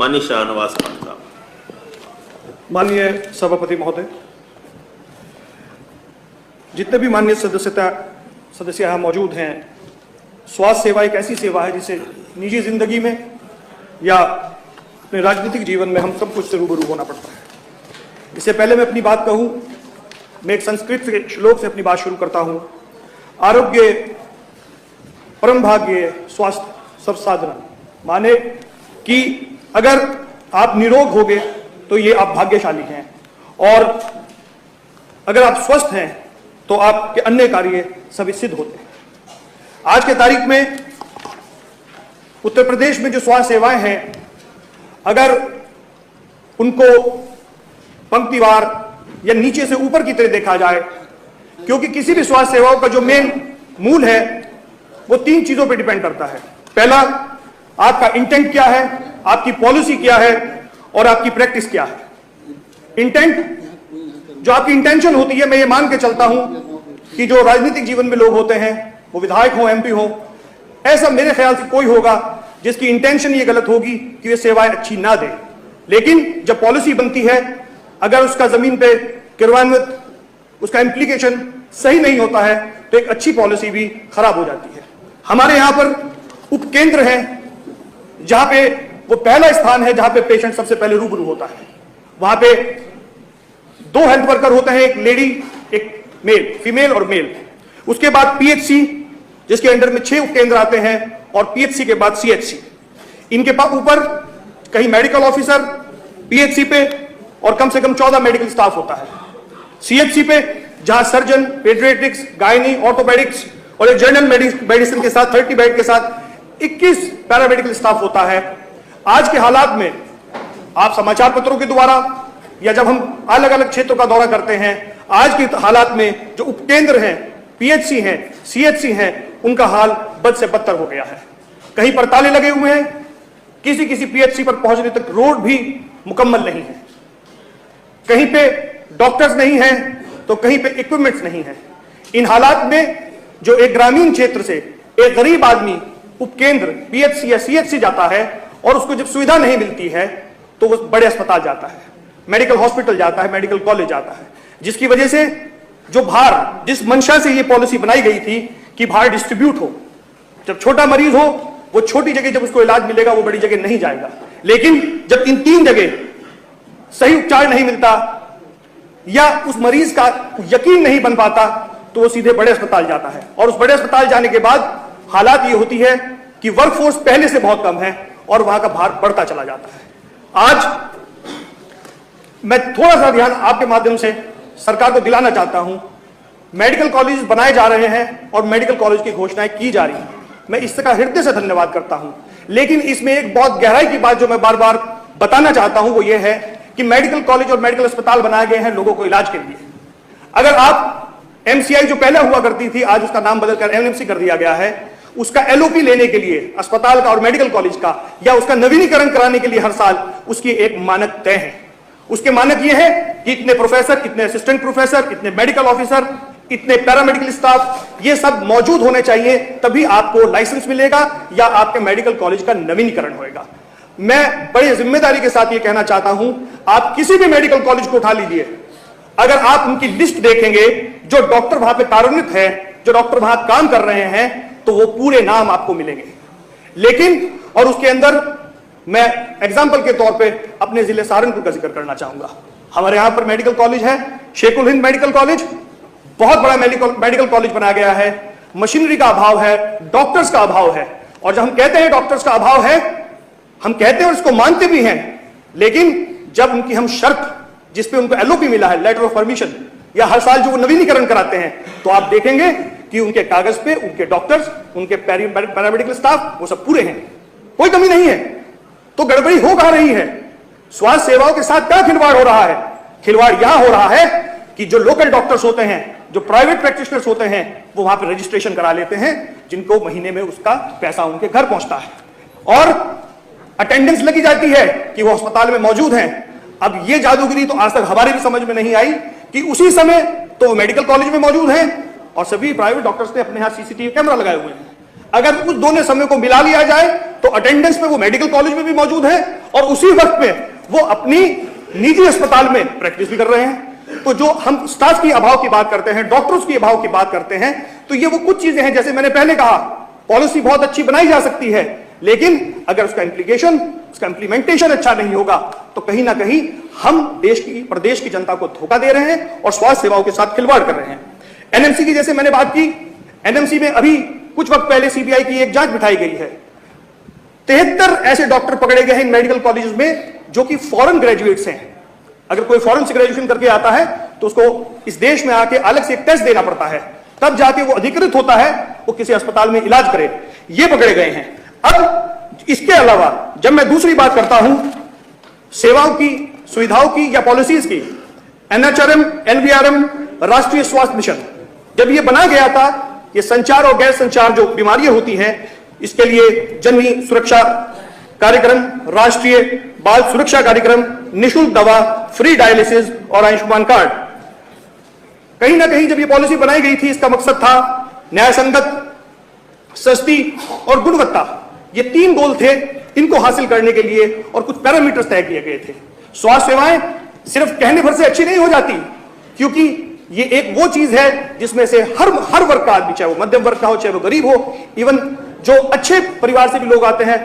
माननीय शाहनवाज खान साहब। माननीय सभापति महोदय, जितने भी माननीय सदस्य यहाँ मौजूद हैं, स्वास्थ्य सेवा एक ऐसी सेवा है जिसे निजी जिंदगी में या अपने राजनीतिक जीवन में हम सब कुछ से रूबरू होना पड़ता है। इससे पहले मैं अपनी बात कहूँ, मैं एक संस्कृत के श्लोक से अपनी बात शुरू करता हूँ। आरोग्य परम भाग्य स्वास्थ्य सब साधना, माने कि अगर आप निरोग होगे तो ये आप भाग्यशाली हैं, और अगर आप स्वस्थ हैं तो आपके अन्य कार्य सभी सिद्ध होते हैं। आज के तारीख में उत्तर प्रदेश में जो स्वास्थ्य सेवाएं हैं, अगर उनको पंक्तिवार या नीचे से ऊपर की तरह देखा जाए, क्योंकि किसी भी स्वास्थ्य सेवाओं का जो मेन मूल है वो 3 चीजों पर डिपेंड करता है। पहला, आपका इंटेंट क्या है, आपकी पॉलिसी क्या है, और आपकी प्रैक्टिस क्या है। इंटेंट, जो आपकी इंटेंशन होती है, मैं ये मान के चलता हूं कि जो राजनीतिक जीवन में लोग होते हैं, वो विधायक हो, एमपी हो, ऐसा मेरे ख्याल से कोई होगा जिसकी इंटेंशन ये गलत होगी कि वे सेवाएं अच्छी ना दे। लेकिन जब पॉलिसी बनती है, अगर उसका जमीन पे क्रियान्वित, उसका इम्प्लीकेशन सही नहीं होता है, तो एक अच्छी पॉलिसी भी खराब हो जाती है। हमारे यहां पर उपकेंद्र है, जहां पे वो पहला स्थान है जहां पे पेशेंट सबसे पहले रूबरू होता है। वहां पे 2 हेल्थ वर्कर होते हैं, एक लेडी, एक मेल, फीमेल और मेल। उसके बाद पीएचसी, जिसके अंडर में 6 उपकेंद्र आते हैं, और पीएचसी के बाद सीएचसी। इनके पास ऊपर कहीं मेडिकल ऑफिसर, पीएचसी पे और कम से कम 14 मेडिकल स्टाफ होता है। सीएचसी पे जहां सर्जन, पेडियाट्रिक्स, गायनी, ऑर्थोपेडिक्स और एक जनरल मेडिसिन के साथ 30 बेड के साथ 21 पैरामेडिकल स्टाफ होता है। आज के हालात में आप समाचार पत्रों के द्वारा या जब हम अलग अलग क्षेत्रों का दौरा करते हैं, आज के हालात में जो उपकेंद्र हैं, पीएचसी हैं, सीएचसी हैं, उनका हाल बद से बदतर हो गया है। कहीं पर ताले लगे हुए हैं, किसी पीएचसी पर पहुंचने तक रोड भी मुकम्मल नहीं है, कहीं पे डॉक्टर्स नहीं हैं, तो कहीं पे इक्विपमेंट्स नहीं है। इन हालात में जो एक ग्रामीण क्षेत्र से एक गरीब आदमी उपकेंद्र, पीएचसी या सीएचसी जाता है, और उसको जब सुविधा नहीं मिलती है तो वो बड़े अस्पताल जाता है, मेडिकल हॉस्पिटल जाता है, मेडिकल कॉलेज जाता है, जिसकी वजह से जो भार, जिस मंशा से ये पॉलिसी बनाई गई थी कि भार डिस्ट्रीब्यूट हो, जब छोटा मरीज हो वो छोटी जगह जब उसको इलाज मिलेगा वो बड़ी जगह नहीं जाएगा। लेकिन जब इन 3 जगह सही उपचार नहीं मिलता या उस मरीज का यकीन नहीं बन पाता, तो वो सीधे बड़े अस्पताल जाता है, और उस बड़े अस्पताल जाने के बाद हालात ये होती है कि वर्कफोर्स पहले से बहुत कम है और वहां का भार बढ़ता चला जाता है। आज मैं थोड़ा सा ध्यान आपके माध्यम से सरकार को दिलाना चाहता हूं। मेडिकल कॉलेज बनाए जा रहे हैं और मेडिकल कॉलेज की घोषणाएं की जा रही हैं, मैं इसका हृदय से धन्यवाद करता हूं। लेकिन इसमें एक बहुत गहराई की बात जो मैं बार बार बताना चाहता हूं, वो ये है कि मेडिकल कॉलेज और मेडिकल अस्पताल बनाए गए हैं लोगों को इलाज के लिए। अगर आप एमसीआई जो पहले हुआ करती थी, आज उसका नाम बदलकर एमएमसी कर दिया गया है, उसका एलओपी लेने के लिए अस्पताल का और मेडिकल कॉलेज का, या उसका नवीनीकरण कराने के लिए हर साल उसकी एक मानक तय है। उसके मानक ये है कि इतने प्रोफेसर, इतने असिस्टेंट प्रोफेसर, इतने मेडिकल ऑफिसर, इतने पैरामेडिकल स्टाफ, ये सब मौजूद होने चाहिए, तभी आपको लाइसेंस मिलेगा या आपके मेडिकल कॉलेज का नवीनीकरण होएगा। मैं बड़ी जिम्मेदारी के साथ ये कहना चाहता हूं, आप किसी भी मेडिकल कॉलेज को उठा लीजिए, अगर आप उनकी लिस्ट देखेंगे, जो डॉक्टर वहां पे कार्यान्वित है, जो डॉक्टर वहां काम कर रहे हैं, तो वो पूरे नाम आपको मिलेंगे। लेकिन और उसके अंदर मैं एग्जाम्पल के तौर पे अपने जिले सहारनपुर का जिक्र करना चाहूंगा। हमारे यहां पर मेडिकल कॉलेज है, शेखुल हिंद मेडिकल कॉलेज, बहुत बड़ा मेडिकल कॉलेज बनाया गया है। मशीनरी का अभाव है, डॉक्टर्स का अभाव है, और जब हम कहते हैं डॉक्टर्स का अभाव है, हम कहते हैं और इसको मानते भी हैं, लेकिन जब उनकी हम शर्त, जिसपे उनको एलओपी मिला है, लेटर ऑफ परमिशन, या हर साल जो वो नवीनीकरण कराते हैं, तो आप देखेंगे कि उनके कागज पे उनके डॉक्टर्स, उनके पैरामेडिकल स्टाफ, वो सब पूरे हैं, कोई कमी नहीं है। तो गड़बड़ी हो कहां रही है? स्वास्थ्य सेवाओं के साथ क्या खिलवाड़ हो रहा है? खिलवाड़ यहां हो रहा है कि जो लोकल डॉक्टर्स होते हैं, जो प्राइवेट प्रैक्टिशनर्स होते हैं, वो वहां पे रजिस्ट्रेशन करा लेते हैं, जिनको महीने में उसका पैसा उनके घर पहुंचता है, और अटेंडेंस लगी जाती है कि वो अस्पताल में मौजूद हैं। अब ये जादूगिरी तो आज तक हमारे भी समझ में नहीं आई कि उसी समय तो वो मेडिकल कॉलेज में मौजूद हैं और सभी प्राइवेट डॉक्टर्स ने अपने यहां सीसीटीवी कैमरा लगाए हुए हैं। अगर उस दोनों समय को मिला लिया जाए तो अटेंडेंस में वो मेडिकल कॉलेज में भी मौजूद है और उसी वक्त में वो अपनी निजी अस्पताल में प्रैक्टिस भी कर रहे हैं। तो जो हम स्टाफ की अभाव की बात करते हैं, डॉक्टर्स की अभाव की बात करते हैं, तो ये वो कुछ चीजें हैं, जैसे मैंने पहले कहा, पॉलिसी बहुत अच्छी बनाई जा सकती है, लेकिन अगर उसका इंप्लीकेशन, उसका इंप्लीमेंटेशन अच्छा नहीं होगा तो कहीं ना कहीं हम प्रदेश की जनता को धोखा दे रहे हैं और स्वास्थ्य सेवाओं के साथ खिलवाड़ कर रहे हैं। एनएमसी की जैसे मैंने बात की, एनएमसी में अभी कुछ वक्त पहले सीबीआई की एक जांच बिठाई गई है। 73 ऐसे डॉक्टर पकड़े गए हैं इन मेडिकल कॉलेजेस में जो कि फॉरेन ग्रेजुएट्स हैं। अगर कोई फॉरेन से ग्रेजुएशन करके आता है तो उसको इस देश में आके अलग से एक टेस्ट देना पड़ता है, तब जाके वो अधिकृत होता है, वो किसी अस्पताल में इलाज करे। ये पकड़े गए हैं। अब इसके अलावा जब मैं दूसरी बात करता हूं सेवाओं की, सुविधाओं की या पॉलिसीज की, एनएचआरएम, एनवीआरएम, राष्ट्रीय स्वास्थ्य मिशन जब ये बना गया था, ये संचार और गैर संचार जो बीमारियां होती हैं इसके लिए जननी सुरक्षा कार्यक्रम, राष्ट्रीय बाल सुरक्षा कार्यक्रम, निःशुल्क दवा, फ्री डायलिसिस और आयुष्मान कार्ड, कहीं ना कहीं जब ये पॉलिसी बनाई गई थी इसका मकसद था न्याय संगत, सस्ती और गुणवत्ता। ये 3 गोल थे, इनको हासिल करने के लिए और कुछ पैरामीटर्स तय किए गए थे। स्वास्थ्य सेवाएं सिर्फ कहने भर से अच्छी नहीं हो जाती, क्योंकि ये एक वो चीज है जिसमें से हर वर्ग का आदमी, चाहे वो मध्यम वर्ग का हो, चाहे वो गरीब हो, इवन जो अच्छे परिवार से भी लोग आते हैं,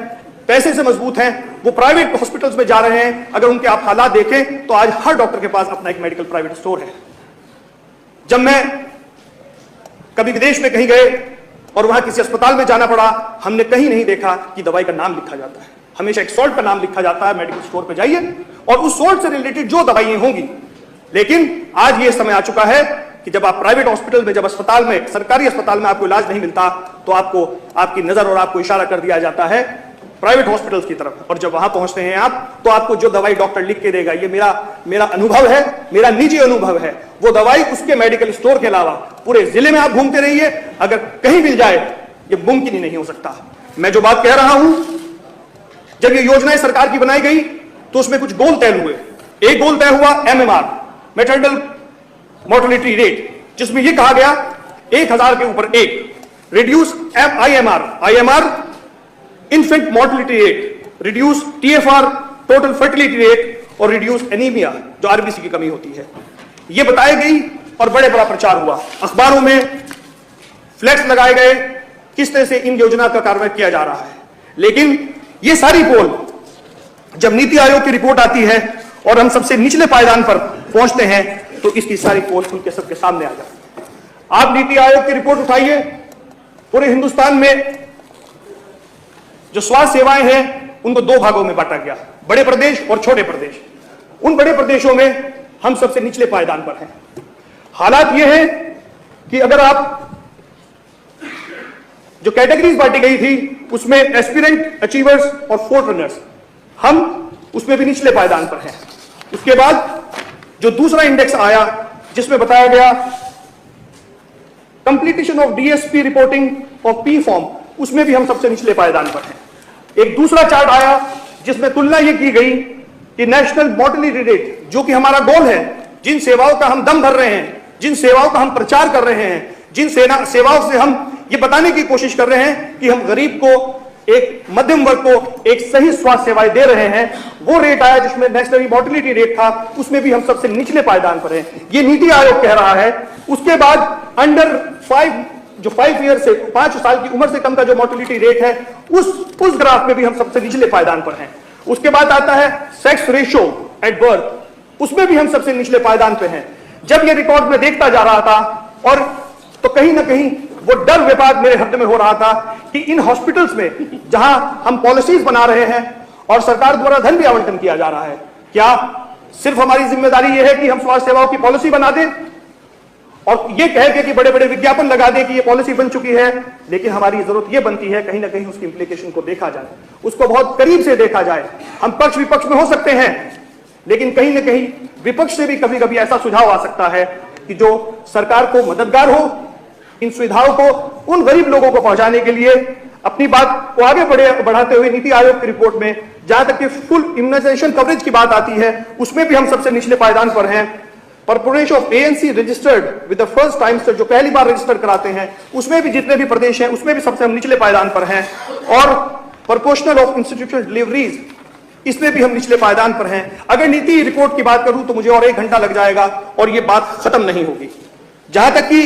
पैसे से मजबूत हैं, वो प्राइवेट हॉस्पिटल्स में जा रहे हैं। अगर उनके आप हालात देखें तो आज हर डॉक्टर के पास अपना एक मेडिकल प्राइवेट स्टोर है। जब मैं कभी विदेश में कहीं गए और वहां किसी अस्पताल में जाना पड़ा, हमने कहीं नहीं देखा कि दवाई का नाम लिखा जाता है, हमेशा एक सॉल्ट का नाम लिखा जाता है। मेडिकल स्टोर पे जाइए और उस सॉल्ट से रिलेटेड जो दवाइयां होंगी। लेकिन आज ये समय आ चुका है कि जब आप प्राइवेट हॉस्पिटल में, जब अस्पताल में, सरकारी अस्पताल में आपको इलाज नहीं मिलता तो आपको, आपकी नजर और आपको इशारा कर दिया जाता है प्राइवेट हॉस्पिटल्स की तरफ, और जब वहां पहुंचते हैं आप तो आपको जो दवाई डॉक्टर लिख के देगा, ये मेरा अनुभव है, मेरा निजी अनुभव है, वो दवाई उसके मेडिकल स्टोर के अलावा पूरे जिले में आप घूमते रहिए, अगर कहीं मिल जाए ये मुमकिन ही नहीं हो सकता। मैं जो बात कह रहा हूं, जब ये योजनाएं सरकार की बनाई गई तो उसमें कुछ गोल तय हुए। एक गोल तय हुआ MMR, मैटरनल मोर्टेलिटी रेट, जिसमें यह कहा गया 1000 के ऊपर 1, reduce IMR infant mortality rate, reduce TFR total fertility rate और रिड्यूस एनीमिया जो RBC की कमी होती है। यह बताई गई और बड़े बड़ा प्रचार हुआ, अखबारों में फ्लैक्स लगाए गए किस तरह से इन योजना का कार्यान्वयन किया जा रहा है। लेकिन ये सारी पोल जब नीति आयोग की रिपोर्ट आती है और हम सबसे निचले पायदान पर पहुंचते हैं तो इसकी सारी पोल खुल के सबके सामने आ जाती है। आप नीति आयोग की रिपोर्ट उठाइए, पूरे हिंदुस्तान में जो स्वास्थ्य सेवाएं हैं उनको 2 भागों में बांटा गया, बड़े प्रदेश और छोटे प्रदेश। उन बड़े प्रदेशों में हम सबसे निचले पायदान पर हैं। हालात यह है कि अगर आप जो कैटेगरीज बांटी गई थी उसमें एस्पिरेंट, अचीवर्स और फोर्थ रनर्स, हम उसमें भी निचले पायदान पर हैं। उसके बाद जो दूसरा इंडेक्स आया जिसमें बताया गया completion of DSP reporting of P form, उसमें भी हम सबसे निचले पायदान पर हैं। एक दूसरा चार्ट आया जिसमें तुलना यह की गई कि नेशनल मोर्टेलिटी रेट, जो कि हमारा गोल है, जिन सेवाओं का हम दम भर रहे हैं, जिन सेवाओं का हम प्रचार कर रहे हैं, जिन सेवाओं से हम ये बताने की कोशिश कर रहे हैं कि हम गरीब को, एक मध्यम वर्ग को एक सही स्वास्थ्य सेवाएं दे रहे हैं, वो रेट आया जिसमें नेशनल मोर्टेलिटी रेट था, उसमें भी हम सबसे निचले पायदान पर हैं। ये नीति आयोग कह रहा है। उसके बाद अंडर 5, जो 5 ईयर से 5 साल की उम्र से कम का जो मोर्टेलिटी रेट है, उस ग्राफ में भी हम सबसे निचले पायदान पर हैं। उसके बाद आता है सेक्स रेशियो एट बर्थ, उसमें भी हम सबसे निचले पायदान पे हैं। जब ये रिकॉर्ड में देखता जा रहा था और तो कहीं ना कहीं वो डर विवाद मेरे हृदय में हो रहा था कि इन हॉस्पिटल्स में जहां हम पॉलिसीज बना रहे हैं और सरकार द्वारा धन भी आवंटन किया जा रहा है, क्या सिर्फ हमारी जिम्मेदारी यह है कि हम स्वास्थ्य सेवाओं की पॉलिसी बना दें और ये कह के कि बड़े बड़े विज्ञापन लगा दें कि ये पॉलिसी बन चुकी है, लेकिन हमारी जरूरत ये बनती है कहीं ना कहीं उसकी इंप्लीकेशन को देखा जाए, उसको बहुत करीब से देखा जाए। हम पक्ष विपक्ष में हो सकते हैं, लेकिन कहीं ना कहीं विपक्ष से भी कभी कभी ऐसा सुझाव आ सकता है कि जो सरकार को मददगार हो, इन सुविधाओं को उन गरीब लोगों को पहुंचाने के लिए अपनी बात को आगे बढ़ाते हुए नीति आयोग की रिपोर्ट में जहां तक कि फुल इम्यूनाइजेशन कवरेज की बात आती है, उसमें भी हम सबसे निचले पायदान पर हैं। पर प्रदेश of ANC registered with the first time, जो पहली बार रजिस्टर कराते हैं, उसमें भी जितने भी प्रदेश हैं उसमें भी सबसे हम निचले पायदान पर हैं। और प्रोपोर्शनल ऑफ इंस्टीट्यूशनल डिलीवरीज, इसमें भी हम निचले पायदान पर हैं। अगर नीति रिपोर्ट की बात करूं तो मुझे और 1 घंटा लग जाएगा और यह बात खत्म नहीं होगी। जहां तक कि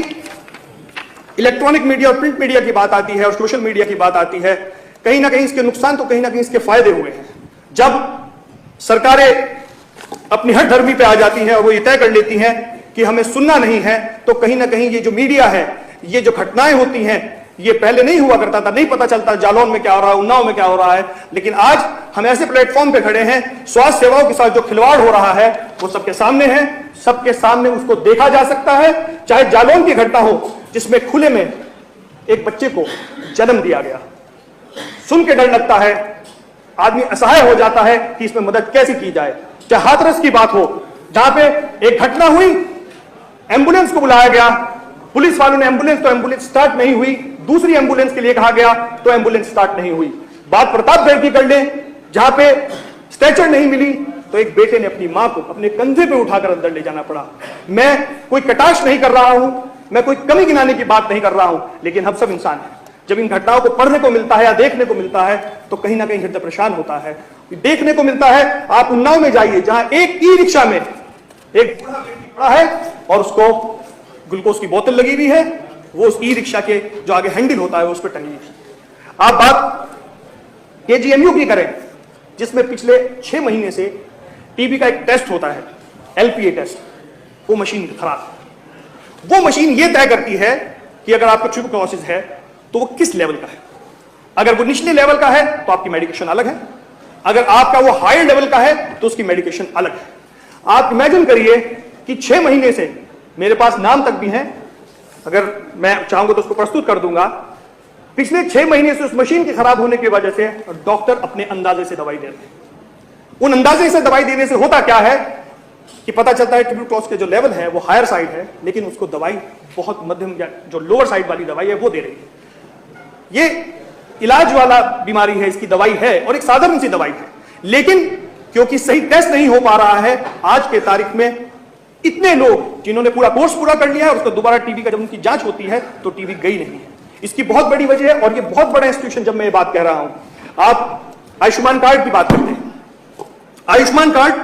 इलेक्ट्रॉनिक मीडिया और प्रिंट मीडिया की बात आती है और सोशल मीडिया की बात आती है, कहीं ना कहीं इसके नुकसान तो कहीं ना कहीं इसके फायदे हुए हैं। जब सरकारें अपनी हर धर्मी पे आ जाती हैं और वो ये तय कर लेती हैं कि हमें सुनना नहीं है, तो कहीं ना कहीं ये जो मीडिया है, ये जो घटनाएं होती हैं, ये पहले नहीं हुआ करता था, नहीं पता चलता जालौन में क्या हो रहा है, उन्नाव में क्या हो रहा है। लेकिन आज हम ऐसे प्लेटफॉर्म पे खड़े हैं, स्वास्थ्य सेवाओं के साथ जो खिलवाड़ हो रहा है वो सबके सामने है, सबके सामने उसको देखा जा सकता है। चाहे जालौन की घटना हो जिसमें खुले में एक बच्चे को जन्म दिया गया, सुन के डर लगता है, आदमी असहाय हो जाता है कि इसमें मदद कैसे की जाए। चाहे हाथरस की बात हो, जहां पे एक घटना हुई, एम्बुलेंस को बुलाया गया, पुलिस वालों ने एम्बुलेंस, तो एम्बुलेंस स्टार्ट नहीं हुई, दूसरी एम्बुलेंस के लिए कहा गया तो एम्बुलेंस स्टार्ट नहीं हुई। बात प्रतापगढ़ की कर ले, जहां पे स्ट्रेचर नहीं मिली तो एक बेटे ने अपनी मां को अपने कंधे पे उठाकर अंदर ले जाना पड़ा। मैं कोई कटाक्ष नहीं कर रहा हूं, मैं कोई कमी गिनाने की बात नहीं कर रहा हूं, लेकिन हम सब इंसान हैं। जब इन घटनाओं को पढ़ने को मिलता है या देखने को मिलता है तो कहीं ना कहीं हृदय परेशान होता है। देखने को मिलता है, आप उन्नाव में जाइए जहां एक ई रिक्शा में एक बूढ़ा व्यक्ति खड़ा है और उसको ग्लूकोज की बोतल लगी हुई है, वो उस ई रिक्शा के जो आगे हैंडल होता है उस पर टंगी हुई। आप बात केजीएमयू की करें, जिसमें पिछले 6 महीने से टीबी का एक टेस्ट होता है, एलपीए टेस्ट, वो मशीन खराब है। वो मशीन ये तय करती है कि अगर आपको ट्यूबरकुलोसिस है तो वो किस लेवल का है। अगर वो निचले लेवल का है तो आपकी मेडिकेशन अलग है, अगर आपका वो हायर लेवल का है तो उसकी मेडिकेशन अलग है। आप इमेजिन करिए कि 6 महीने से, मेरे पास नाम तक भी हैं, अगर मैं चाहूंगा तो उसको प्रस्तुत कर दूंगा, पिछले 6 महीने से उस मशीन के खराब होने की वजह से डॉक्टर अपने अंदाजे से दवाई दे रहे हैं। उन अंदाजे से दवाई देने से होता क्या है कि पता चलता है ट्यूबरकुलोसिस के जो लेवल है वो हायर साइड है, लेकिन उसको दवाई बहुत मध्यम या जो लोअर साइड वाली दवाई है वो दे रही है। ये इलाज वाला बीमारी है, इसकी दवाई है और एक साधारण सी दवाई है, लेकिन क्योंकि सही टेस्ट नहीं हो पा रहा है, आज के तारीख में इतने लोग जिन्होंने पूरा कोर्स पूरा कर लिया है और उसको दोबारा टीबी का जब उनकी जांच होती है तो टीबी गई नहीं है। इसकी बहुत बड़ी वजह है और ये बहुत बड़ा इंस्टीट्यूशन, जब मैं ये बात कह रहा हूं, आप आयुष्मान कार्ड की बात करते हैं। आयुष्मान कार्ड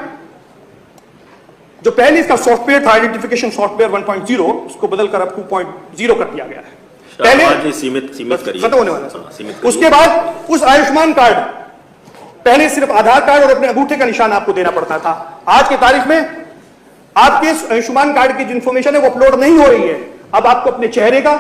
जो पहले इसका सॉफ्टवेयर था, आइडेंटिफिकेशन सॉफ्टवेयर 1.0, उसको बदलकर अब 2.0 कर दिया गया है। पहले सीमित खत्म होने वाला है। उसके बाद उस आयुष्मान कार्ड, पहले सिर्फ आधार कार्ड और अपने अंगूठे का निशान आपको देना पड़ता था। आज की तारीख में आपके आयुष्मान कार्ड की जो इंफॉर्मेशन है वो अपलोड नहीं हो रही है। अब आपको अपने चेहरे का,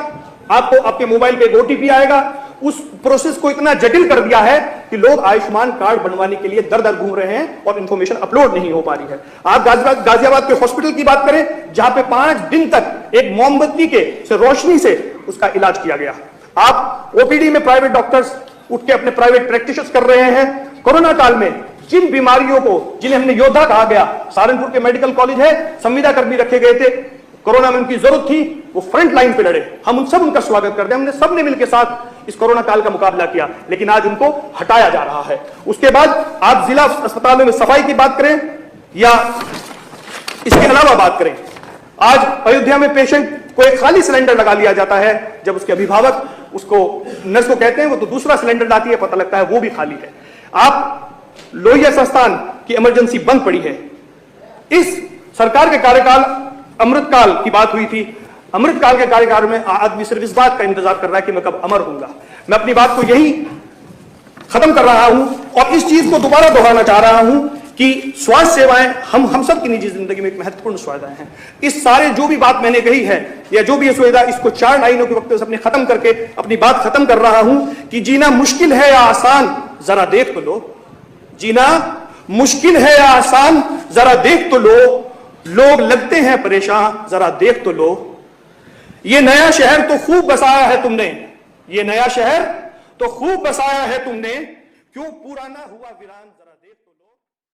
आपको आपके मोबाइल पे ओटीपी आएगा। उस प्रोसेस को इतना जटिल कर दिया है कि लोग आयुष्मान कार्ड बनवाने के लिए दर दर घूम रहे हैं और इंफॉर्मेशन अपलोड नहीं हो पा रही है। आप गाजियाबाद के हॉस्पिटल की बात करें, जहां पे 5 दिन तक एक मोमबत्ती के से रोशनी से उसका इलाज किया गया। आप ओपीडी में प्राइवेट डॉक्टर्स उठ के अपने प्राइवेट प्रैक्टिस कर रहे हैं। कोरोना काल में जिन बीमारियों को, जिन्हें हमने योद्धा कहा गया, सहारनपुर के मेडिकल कॉलेज है, संविदा कर्मी रखे गए थे, कोरोना में उनकी जरूरत थी, वो फ्रंट लाइन पे लड़े। हम उन सब उनका स्वागत करते हैं, हमने सबने मिलकर साथ इस कोरोना काल का मुकाबला किया, लेकिन आज उनको हटाया जा रहा है। उसके बाद आप जिला अस्पतालों में सफाई की बात करें या इसके अलावा बात करें, आज अयोध्या में पेशेंट को एक खाली सिलेंडर लगा लिया जाता है, जब उसके अभिभावक उसको नर्स को कहते हैं वो तो दूसरा सिलेंडर लाती है, पता लगता है वो भी खाली है। आप लोहिया संस्थान की इमरजेंसी बंद पड़ी है। इस सरकार के कार्यकाल अमृतकाल की बात हुई थी। अमृतकाल के कार्यकाल में आदमी सिर्फ इस बात का इंतजार कर रहा है कि मैं कब अमर होऊंगा। मैं अपनी बात को यही खत्म कर रहा हूं और इस चीज को दोबारा दोहराना चाह रहा हूं कि स्वास्थ्य सेवाएं हम सब की निजी जिंदगी में एक महत्वपूर्ण सुविधाएं हैं। इस सारे जो भी बात मैंने कही है या जो भी ये सुविधा, इसको 4 लाइनों के वक्त से अपने खत्म करके अपनी बात खत्म कर रहा हूं कि जीना मुश्किल है या आसान, जरा देख तो लो। जीना मुश्किल है या आसान, जरा देख तो लो। लोग लगते हैं परेशान, जरा देख तो लो। ये नया शहर तो खूब बसाया है तुमने, ये नया शहर तो खूब बसाया है तुमने, क्यों पुराना हुआ वीरान।